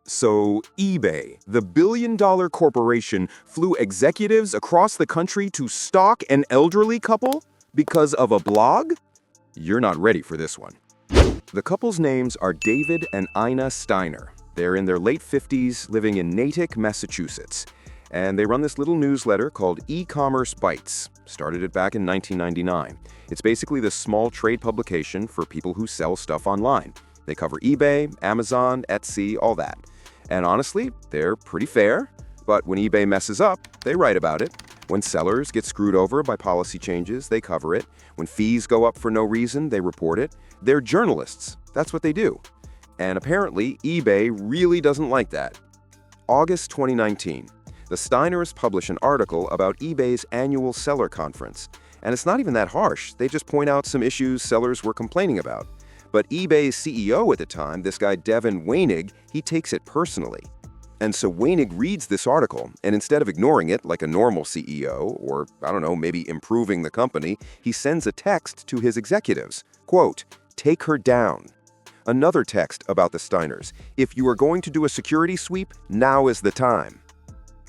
So eBay, the billion-dollar corporation, flew executives across the country to stalk an elderly couple because of a blog? You're not ready for this one. The couple's names are David and Ina Steiner. They're in their late 50s, living in Natick, Massachusetts. And they run this little newsletter called eCommerceBytes. Started it back in 1999. It's basically this small trade publication for people who sell stuff online. They cover eBay, Amazon, Etsy, all that. And honestly, they're pretty fair, but when eBay messes up, they write about it. When sellers get screwed over by policy changes, they cover it. When fees go up for no reason, they report it. They're journalists. That's what they do. And apparently, eBay really doesn't like that. August 2019, the Steiners publish an article about eBay's annual seller conference. And it's not even that harsh. They just point out some issues sellers were complaining about. But eBay's CEO at the time, this guy Devin Weinig, he takes it personally. And so Weinig reads this article, and instead of ignoring it like a normal CEO, or, I don't know, maybe improving the company, he sends a text to his executives. Quote, "Take her down." Another text about the Steiners. "If you are going to do a security sweep, now is the time."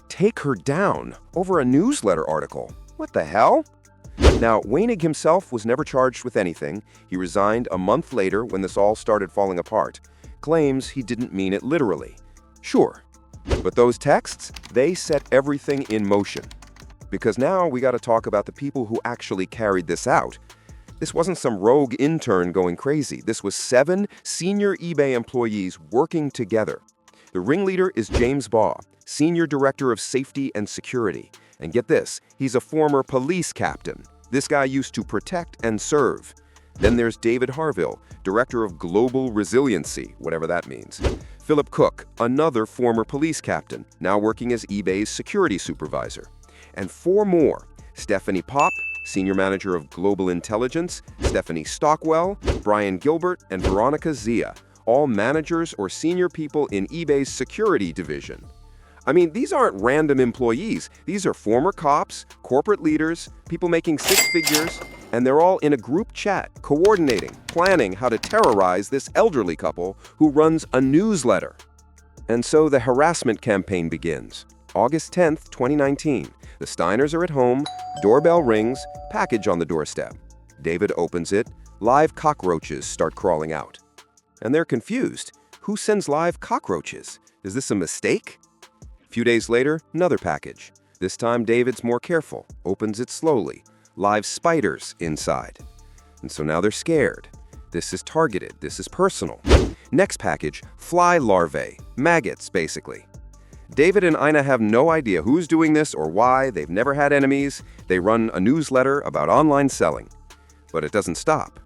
Take her down over a newsletter article. What the hell? Now, Weinig himself was never charged with anything. He resigned a month later when this all started falling apart. Claims he didn't mean it literally. Sure. But those texts, they set everything in motion. Because now we got to talk about the people who actually carried this out. This wasn't some rogue intern going crazy. This was 7 senior eBay employees working together. The ringleader is James Baugh, Senior Director of Safety and Security. And get this, he's a former police captain. This guy used to protect and serve. Then there's David Harville, Director of Global Resiliency, whatever that means. Philip Cook, another former police captain, now working as eBay's security supervisor. And 4 more, Stephanie Popp, Senior Manager of Global Intelligence, Stephanie Stockwell, Brian Gilbert, and Veronica Zia, all managers or senior people in eBay's security division. I mean, these aren't random employees. These are former cops, corporate leaders, people making 6 figures, and they're all in a group chat, coordinating, planning how to terrorize this elderly couple who runs a newsletter. And so the harassment campaign begins. August 10th, 2019. The Steiners are at home, doorbell rings, package on the doorstep. David opens it, live cockroaches start crawling out. And they're confused. Who sends live cockroaches? Is this a mistake? A few days later, another package. This time, David's more careful, opens it slowly. Live spiders inside. And so now they're scared. This is targeted. This is personal. Next package, fly larvae. Maggots, basically. David and Ina have no idea who's doing this or why. They've never had enemies. They run a newsletter about online selling. But it doesn't stop.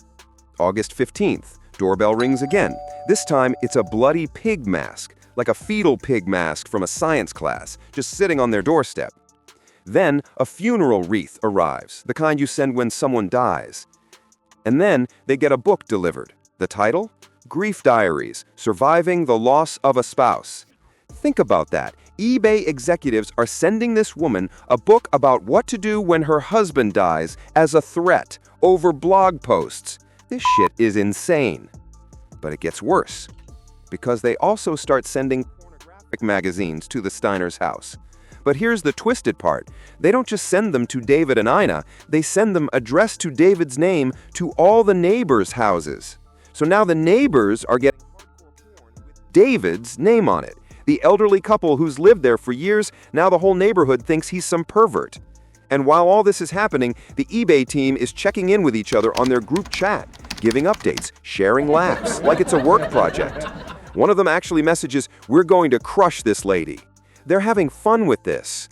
August 15th, doorbell rings again. This time, it's a bloody pig mask. Like a fetal pig mask from a science class, just sitting on their doorstep. Then, a funeral wreath arrives, the kind you send when someone dies. And then, they get a book delivered. The title? Grief Diaries, Surviving the Loss of a Spouse. Think about that. eBay executives are sending this woman a book about what to do when her husband dies as a threat over blog posts. This shit is insane. But it gets worse. Because they also start sending pornographic magazines to the Steiners' house. But here's the twisted part. They don't just send them to David and Ina, they send them addressed to David's name to all the neighbors' houses. So now the neighbors are getting hardcore porn with David's name on it. The elderly couple who's lived there for years, now the whole neighborhood thinks he's some pervert. And while all this is happening, the eBay team is checking in with each other on their group chat, giving updates, sharing laughs, like it's a work project. One of them actually messages, "We're going to crush this lady." They're having fun with this.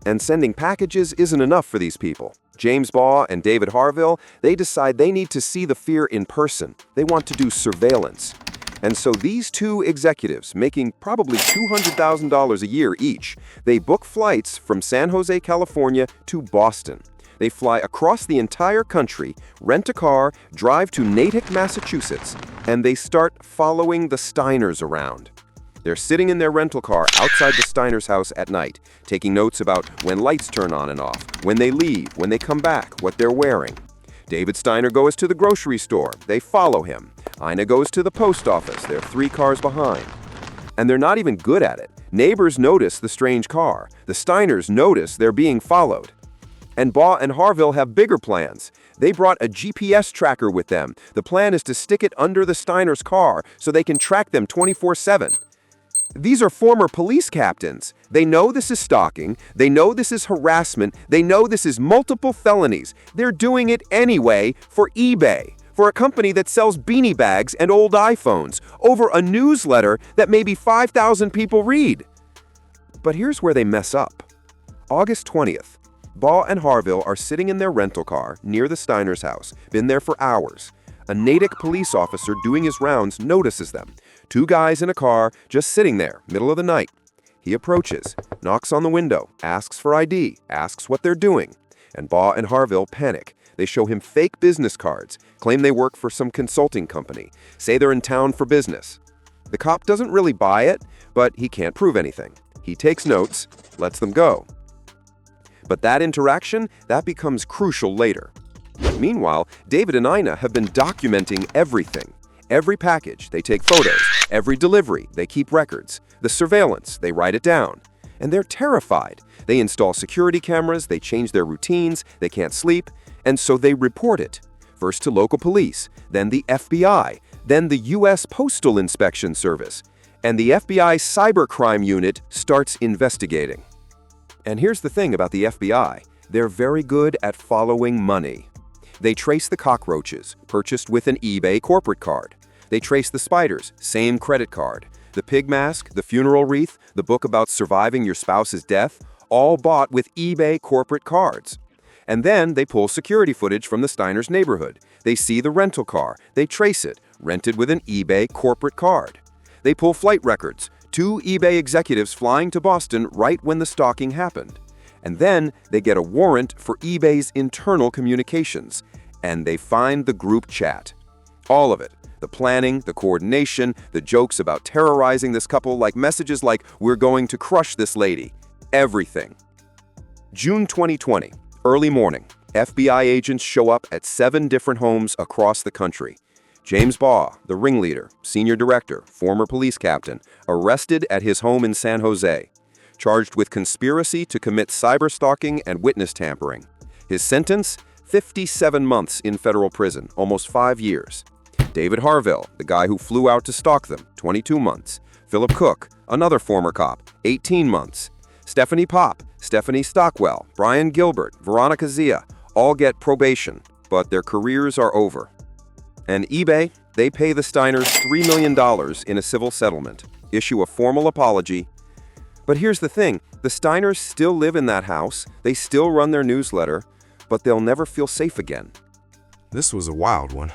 And sending packages isn't enough for these people. James Baugh and David Harville, they decide they need to see the fear in person. They want to do surveillance. And so these 2 executives, making probably $200,000 a year each, they book flights from San Jose, California to Boston. They fly across the entire country, rent a car, drive to Natick, Massachusetts, and they start following the Steiners around. They're sitting in their rental car outside the Steiners' house at night, taking notes about when lights turn on and off, when they leave, when they come back, what they're wearing. David Steiner goes to the grocery store. They follow him. Ina goes to the post office. They're 3 cars behind. And they're not even good at it. Neighbors notice the strange car. The Steiners notice they're being followed. And Baugh and Harville have bigger plans. They brought a GPS tracker with them. The plan is to stick it under the Steiners' car so they can track them 24/7. These are former police captains. They know this is stalking. They know this is harassment. They know this is multiple felonies. They're doing it anyway for eBay, for a company that sells beanie bags and old iPhones, over a newsletter that maybe 5,000 people read. But here's where they mess up. August 20th. Baugh and Harville are sitting in their rental car near the Steiners' house, been there for hours. A Natick police officer doing his rounds notices them. 2 guys in a car just sitting there, middle of the night. He approaches, knocks on the window, asks for ID, asks what they're doing. And Baugh and Harville panic. They show him fake business cards, claim they work for some consulting company, say they're in town for business. The cop doesn't really buy it, but he can't prove anything. He takes notes, lets them go. But that interaction, that becomes crucial later. Meanwhile, David and Ina have been documenting everything. Every package, they take photos. Every delivery, they keep records. The surveillance, they write it down. And they're terrified. They install security cameras, they change their routines, they can't sleep, and so they report it. First to local police, then the FBI, then the U.S. Postal Inspection Service. And the FBI cybercrime unit starts investigating. And here's the thing about the FBI. They're very good at following money. They trace the cockroaches, purchased with an eBay corporate card. They trace the spiders, same credit card. The pig mask, the funeral wreath, the book about surviving your spouse's death, all bought with eBay corporate cards. And then they pull security footage from the Steiners' neighborhood. They see the rental car. They trace it, rented with an eBay corporate card. They pull flight records, 2 eBay executives flying to Boston right when the stalking happened. And then they get a warrant for eBay's internal communications. And they find the group chat. All of it. The planning, the coordination, the jokes about terrorizing this couple, like messages like, "We're going to crush this lady." Everything. June 2020, early morning. FBI agents show up at 7 different homes across the country. James Baugh, the ringleader, senior director, former police captain, arrested at his home in San Jose. Charged with conspiracy to commit cyberstalking and witness tampering. His sentence? 57 months in federal prison, almost 5 years. David Harville, the guy who flew out to stalk them, 22 months. Philip Cook, another former cop, 18 months. Stephanie Pop, Stephanie Stockwell, Brian Gilbert, Veronica Zia, all get probation, but their careers are over. And eBay, they pay the Steiners $3 million in a civil settlement, issue a formal apology. But here's the thing, the Steiners still live in that house, they still run their newsletter, but they'll never feel safe again. This was a wild one.